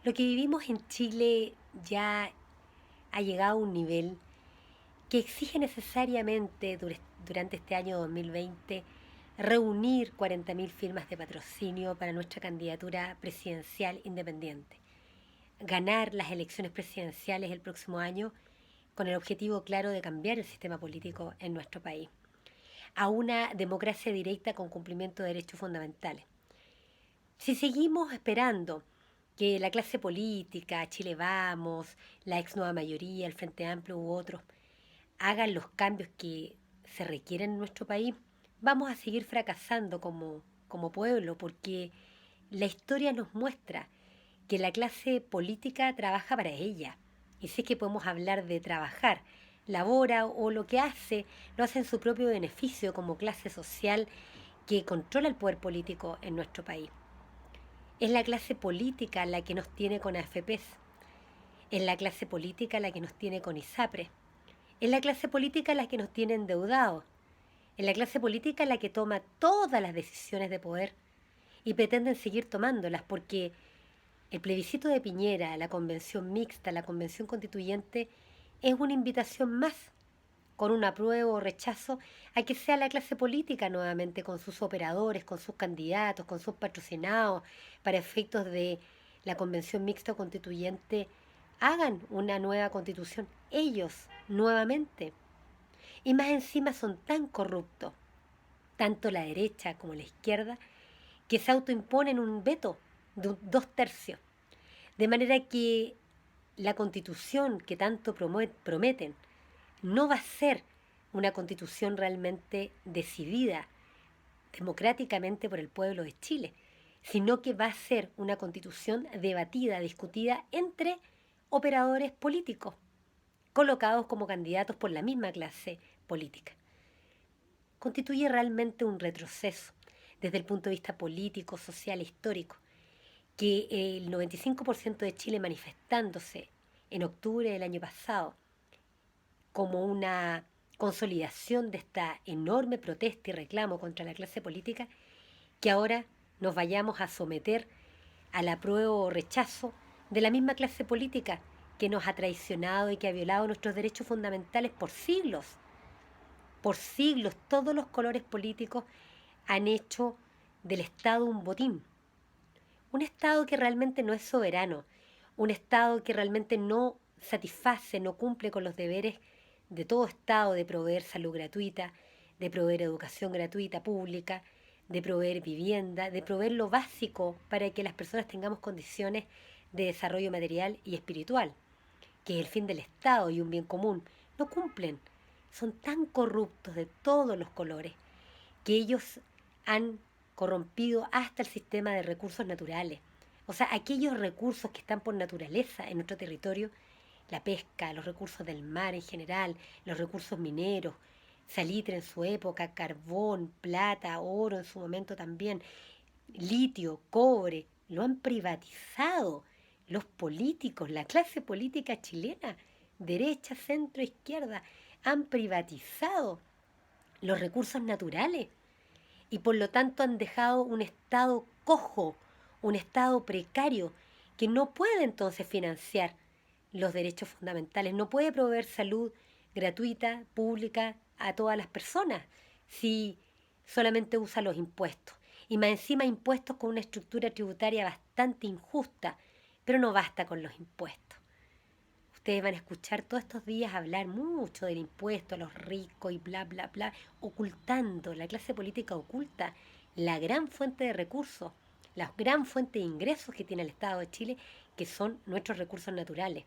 Lo que vivimos en Chile ya ha llegado a un nivel que exige necesariamente durante este año 2020 reunir 40.000 firmas de patrocinio para nuestra candidatura presidencial independiente. Ganar las elecciones presidenciales el próximo año con el objetivo claro de cambiar el sistema político en nuestro país a una democracia directa con cumplimiento de derechos fundamentales. Si seguimos esperando que la clase política, Chile Vamos, la ex nueva mayoría, el Frente Amplio u otros hagan los cambios que se requieren en nuestro país, vamos a seguir fracasando como pueblo, porque la historia nos muestra que la clase política trabaja para ella. Y si es que podemos hablar de trabajar, labora o lo que hace, lo hace en su propio beneficio como clase social que controla el poder político en nuestro país. Es la clase política la que nos tiene con AFPs, es la clase política la que nos tiene con ISAPRES, es la clase política la que nos tiene endeudados, es la clase política la que toma todas las decisiones de poder y pretenden seguir tomándolas porque el plebiscito de Piñera, la convención mixta, la convención constituyente, es una invitación más, con un apruebo o rechazo, a que sea la clase política nuevamente, con sus operadores, con sus candidatos, con sus patrocinados, para efectos de la convención mixta o constituyente, hagan una nueva constitución, ellos, nuevamente. Y más encima son tan corruptos, tanto la derecha como la izquierda, que se autoimponen un veto de 2/3. De manera que la constitución que tanto prometen no va a ser una constitución realmente decidida democráticamente por el pueblo de Chile, sino que va a ser una constitución debatida, discutida entre operadores políticos, colocados como candidatos por la misma clase política. Constituye realmente un retroceso desde el punto de vista político, social e histórico, que el 95% de Chile manifestándose en octubre del año pasado como una consolidación de esta enorme protesta y reclamo contra la clase política, que ahora nos vayamos a someter al apruebo o rechazo de la misma clase política que nos ha traicionado y que ha violado nuestros derechos fundamentales por siglos. Por siglos todos los colores políticos han hecho del Estado un botín. Un Estado que realmente no es soberano, un Estado que realmente no satisface, no cumple con los deberes de todo Estado de proveer salud gratuita, de proveer educación gratuita pública, de proveer vivienda, de proveer lo básico para que las personas tengamos condiciones de desarrollo material y espiritual, que es el fin del Estado y un bien común. No cumplen. Son tan corruptos de todos los colores que ellos han corrompido hasta el sistema de recursos naturales. O sea, aquellos recursos que están por naturaleza en nuestro territorio, la pesca, los recursos del mar en general, los recursos mineros, salitre en su época, carbón, plata, oro en su momento también, litio, cobre, lo han privatizado los políticos, la clase política chilena, derecha, centro, izquierda, han privatizado los recursos naturales y por lo tanto han dejado un Estado cojo, un Estado precario, que no puede entonces financiar los derechos fundamentales, no puede proveer salud gratuita, pública, a todas las personas, si solamente usa los impuestos. Y más encima impuestos con una estructura tributaria bastante injusta, pero no basta con los impuestos. Ustedes van a escuchar todos estos días hablar mucho del impuesto a los ricos y bla, bla, bla, ocultando, la clase política oculta la gran fuente de recursos, la gran fuente de ingresos que tiene el Estado de Chile, que son nuestros recursos naturales.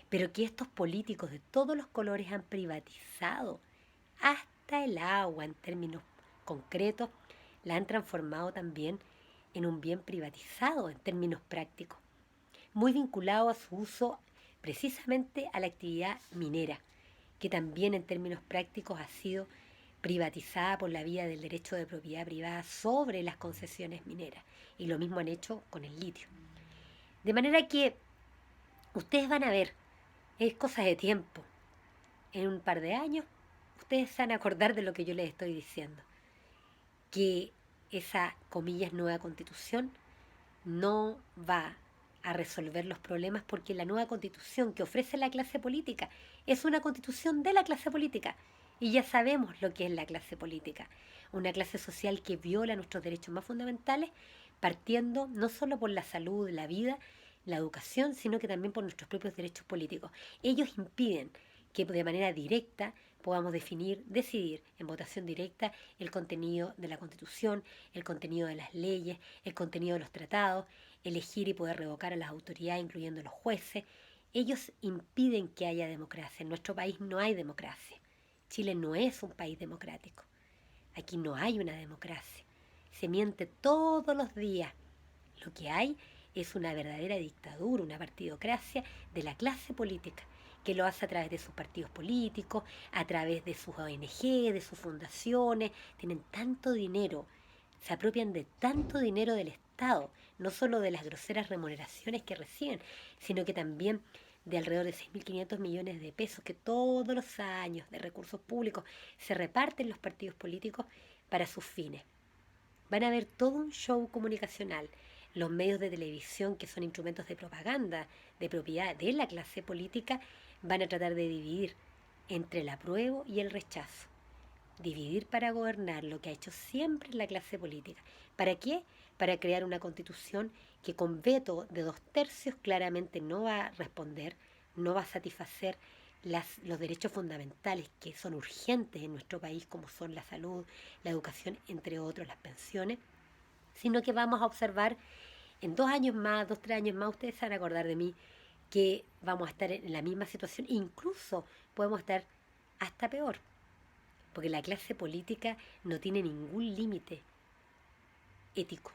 Pero que estos políticos de todos los colores han privatizado hasta el agua en términos concretos, la han transformado también en un bien privatizado en términos prácticos, muy vinculado a su uso precisamente a la actividad minera, que también en términos prácticos ha sido privatizada por la vía del derecho de propiedad privada sobre las concesiones mineras. Y lo mismo han hecho con el litio. De manera que ustedes van a ver, es cosa de tiempo. En un par de años, ustedes se van a acordar de lo que yo les estoy diciendo. Que esa, comillas, nueva constitución no va a resolver los problemas porque la nueva constitución que ofrece la clase política es una constitución de la clase política. Y ya sabemos lo que es la clase política, una clase social que viola nuestros derechos más fundamentales, partiendo no solo por la salud, la vida, la educación, sino que también por nuestros propios derechos políticos. Ellos impiden que de manera directa podamos decidir en votación directa el contenido de la Constitución, el contenido de las leyes, el contenido de los tratados, elegir y poder revocar a las autoridades, incluyendo los jueces. Ellos impiden que haya democracia. En nuestro país no hay democracia. Chile no es un país democrático. Aquí no hay una democracia. Se miente todos los días. Lo que hay es una verdadera dictadura, una partidocracia de la clase política, que lo hace a través de sus partidos políticos, a través de sus ONG, de sus fundaciones. Tienen tanto dinero, se apropian de tanto dinero del Estado, no solo de las groseras remuneraciones que reciben, sino que también de alrededor de 6.500 millones de pesos que todos los años de recursos públicos se reparten los partidos políticos para sus fines. Van a ver todo un show comunicacional. Los medios de televisión, que son instrumentos de propaganda, de propiedad de la clase política, van a tratar de dividir entre el apruebo y el rechazo. Dividir para gobernar, lo que ha hecho siempre la clase política. ¿Para qué? Para crear una constitución que con veto de 2/3 claramente no va a responder, no va a satisfacer los derechos fundamentales que son urgentes en nuestro país, como son la salud, la educación, entre otros, las pensiones, sino que vamos a observar en 2 años más, 2, 3 años más, ustedes se van a acordar de mí, que vamos a estar en la misma situación, incluso podemos estar hasta peor, porque la clase política no tiene ningún límite ético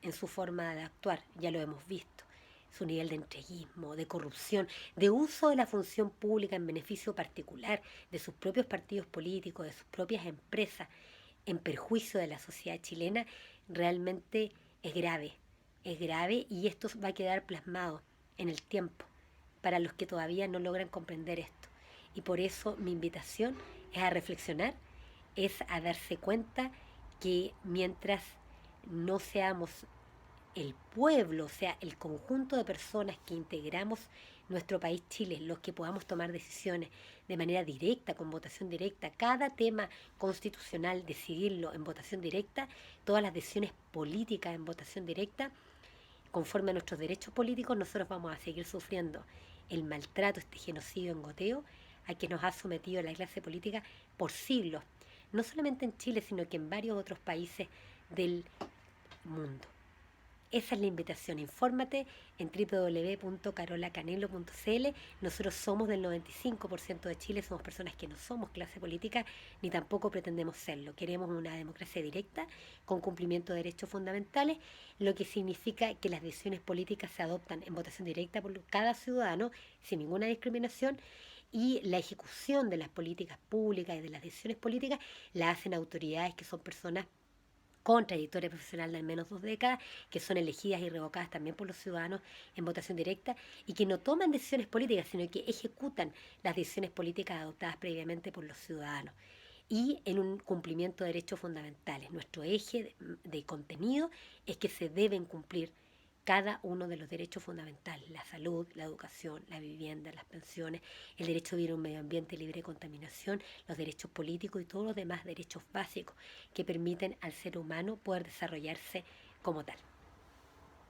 en su forma de actuar, ya lo hemos visto, su nivel de entreguismo, de corrupción, de uso de la función pública en beneficio particular de sus propios partidos políticos, de sus propias empresas, en perjuicio de la sociedad chilena, realmente es grave y esto va a quedar plasmado en el tiempo para los que todavía no logran comprender esto. Y por eso mi invitación es a reflexionar, es a darse cuenta que mientras no seamos el pueblo, o sea, el conjunto de personas que integramos nuestro país Chile, los que podamos tomar decisiones de manera directa, con votación directa, cada tema constitucional, decidirlo en votación directa, todas las decisiones políticas en votación directa, conforme a nuestros derechos políticos, nosotros vamos a seguir sufriendo el maltrato, este genocidio en goteo, a que nos ha sometido la clase política por siglos, no solamente en Chile, sino que en varios otros países del mundo. Esa es la invitación. Infórmate en www.carolacanelo.cl. Nosotros somos del 95% de Chile, somos personas que no somos clase política ni tampoco pretendemos serlo. Queremos una democracia directa con cumplimiento de derechos fundamentales, lo que significa que las decisiones políticas se adoptan en votación directa por cada ciudadano sin ninguna discriminación y la ejecución de las políticas públicas y de las decisiones políticas la hacen autoridades que son personas con trayectoria profesional de al menos 2 décadas, que son elegidas y revocadas también por los ciudadanos en votación directa y que no toman decisiones políticas, sino que ejecutan las decisiones políticas adoptadas previamente por los ciudadanos y en un cumplimiento de derechos fundamentales. Nuestro eje de contenido es que se deben cumplir cada uno de los derechos fundamentales: la salud, la educación, la vivienda, las pensiones, el derecho a vivir en un medio ambiente libre de contaminación, los derechos políticos y todos los demás derechos básicos que permiten al ser humano poder desarrollarse como tal.